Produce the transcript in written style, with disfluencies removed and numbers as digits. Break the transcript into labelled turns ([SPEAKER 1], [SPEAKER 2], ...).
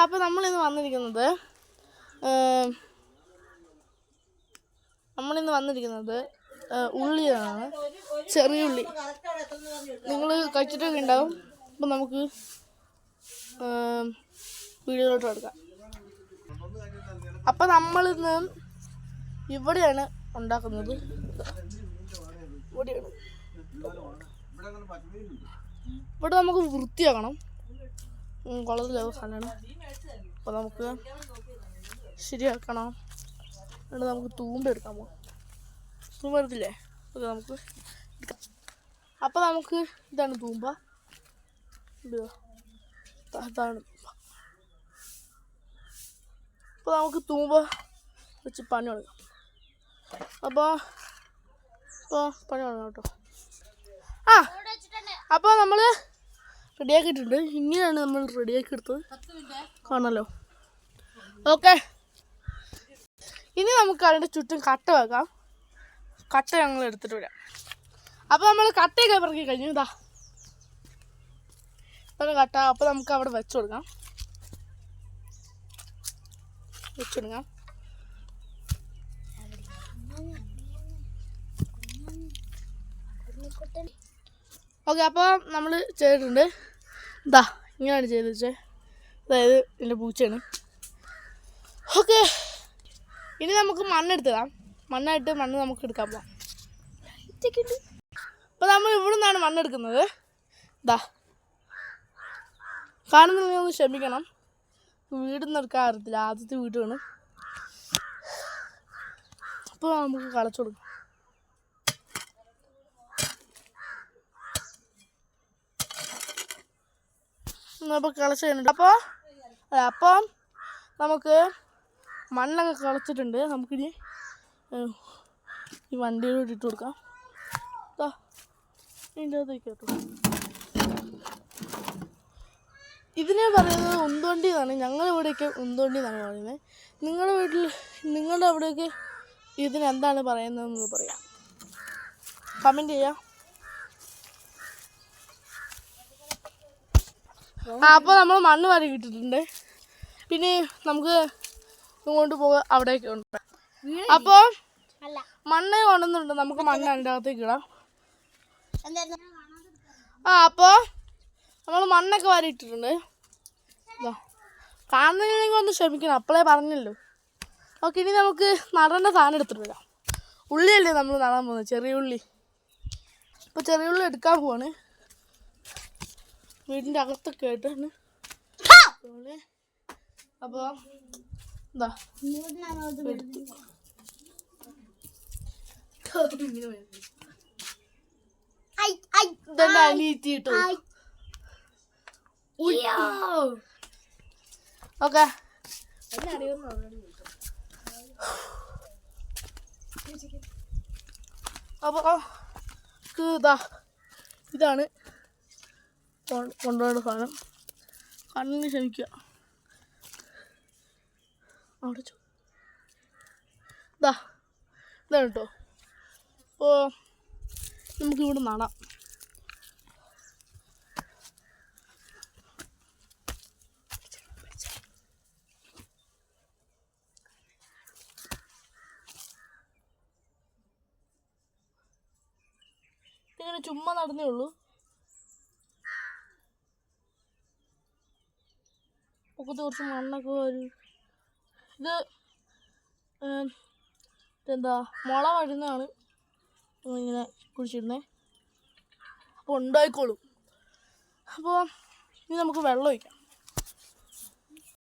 [SPEAKER 1] അപ്പോൾ നമ്മളിന്ന് വന്നിരിക്കുന്നത് ഉള്ളിയാണ്, ചെറിയ ഉള്ളി. നിങ്ങൾ കഴിച്ചിട്ടൊക്കെ ഉണ്ടാവും. അപ്പം നമുക്ക് വീഡിയോയിലോട്ട് എടുക്കാം. അപ്പം നമ്മളിന്ന് ഇവിടെയാണ് ഉണ്ടാക്കുന്നത്. ഇവിടെ നമുക്ക് വൃത്തിയാക്കണം, കുളത്തിലാവും സാധനമാണ്. അപ്പോൾ നമുക്ക് ശരിയാക്കണം. എന്നിട്ട് നമുക്ക് തൂമ്പ എടുക്കാൻ പോകാം. തൂമ്പ എടുത്തില്ലേ? ഓക്കെ, നമുക്ക് എടുക്കാം. അപ്പോൾ നമുക്ക് ഇതാണ് തൂമ്പ. ഇതാണ്. അപ്പോൾ നമുക്ക് തൂമ്പ വെച്ച് പണി തുടങ്ങാം. അപ്പോൾ പണി തുടങ്ങാം കേട്ടോ. അപ്പോൾ നമ്മൾ റെഡിയാക്കിയിട്ടുണ്ട്. ഇങ്ങനെയാണ് നമ്മൾ റെഡിയാക്കി എടുത്തത്, കാണാമല്ലോ. ഓക്കെ, ഇനി നമുക്ക് അതിൻ്റെ ചുറ്റും കട്ട വെക്കാം. കട്ട ഞങ്ങൾ എടുത്തിട്ട് വരാം. അപ്പോൾ നമ്മൾ കട്ടയൊക്കെ പിറക്കി കഴിഞ്ഞു. ഇതാ കട്ട. അപ്പോൾ നമുക്ക് അവിടെ വെച്ച് കൊടുക്കാം. ഓക്കെ, അപ്പോൾ നമ്മൾ ചെയ്തിട്ടുണ്ട്. ഇതാ ഇങ്ങനെയാണ് ചെയ്ത് വെച്ചത്. അതായത് എൻ്റെ പൂച്ചയാണ്. ഓക്കെ, ഇനി നമുക്ക് മണ്ണെടുത്തിടാം. മണ്ണ് നമുക്ക് എടുക്കാൻ പോകാം. അപ്പോൾ നമ്മൾ ഇവിടെ നിന്നാണ് മണ്ണെടുക്കുന്നത്. ഇതാ കാണുന്നില്ലെങ്കിൽ ഒന്ന് ക്ഷമിക്കണം. വീടൊന്നും എടുക്കാൻ അറിയത്തില്ല, ആദ്യത്തെ വീടാണ്. അപ്പോൾ നമുക്ക് കളച്ചു കൊടുക്കാം. അപ്പോൾ കളച്ച് കഴിഞ്ഞിട്ട് അപ്പം നമുക്ക് മണ്ണൊക്കെ കളച്ചിട്ടുണ്ട്. നമുക്കിനി ഈ വണ്ടിയിലോട്ട് ഇട്ട് കൊടുക്കാം. ഇതിൻ്റെ അകത്തേക്ക് കേട്ടോ. ഇതിനെ പറയുന്നത് ഉന്തോണ്ടി എന്നാണ്. ഞങ്ങളുടെ ഇവിടെയൊക്കെ ഉന്തോണ്ടി എന്നാണ് പറയുന്നത്. നിങ്ങളുടെ അവിടെയൊക്കെ ഇതിനെന്താണ് പറയുന്നതെന്ന് പറയാം, കമൻറ്റ് ചെയ്യാം. അപ്പോൾ നമ്മൾ മണ്ണ് വാരി ഇട്ടിട്ടുണ്ട്. പിന്നെ നമുക്ക് കൊണ്ട് പോകാം, അവിടേക്ക് ഉണ്ട്. അപ്പോൾ മണ്ണ് കൊണ്ടുവന്നിട്ടുണ്ട്. നമുക്ക് മണ്ണ് അതിൻ്റെ അകത്തേക്ക് ഇടാം. അപ്പോൾ നമ്മൾ മണ്ണൊക്കെ വാരി ഇട്ടിട്ടുണ്ട്. കാണുന്നതിനെങ്കിൽ ഒന്ന് ക്ഷമിക്കണം, അപ്പോഴേ പറഞ്ഞല്ലോ. ഓക്കെ, ഇനി നമുക്ക് നടേണ്ട സാധനം എടുത്തിട്ട് വരാം. ഉള്ളിയല്ലേ നമ്മൾ നടാൻ പോകുന്നത്, ചെറിയ ഉള്ളി. അപ്പോൾ ചെറിയ ഉള്ളി എടുക്കാൻ പോവാണ്. വീടിൻ്റെ അകത്തൊക്കെ ആയിട്ടാണ്. അപ്പോൾ എന്താ അനീറ്റിട്ടു. ഓക്കെ, അപ്പോൾ ഇതാണ് കൊണ്ടുപോകേണ്ട സാധനം. കണ്ണിന് ക്ഷമിക്കുക. അവിടെ ഇതാണ് കേട്ടോ. അപ്പോൾ നമുക്കിവിടെ നടാം. ഇങ്ങനെ ചുമ്മാ നടന്നേ ഉള്ളൂ. പൊക്കത്ത് കുറച്ച് മണ്ണൊക്കെ വരും. ഇതെന്താ മുള വരുന്നതാണ് ഇങ്ങനെ കുഴിച്ചിരുന്നേ. അപ്പോൾ ഉണ്ടായിക്കോളും. അപ്പോൾ ഇനി നമുക്ക് വെള്ളം ഒഴിക്കാം.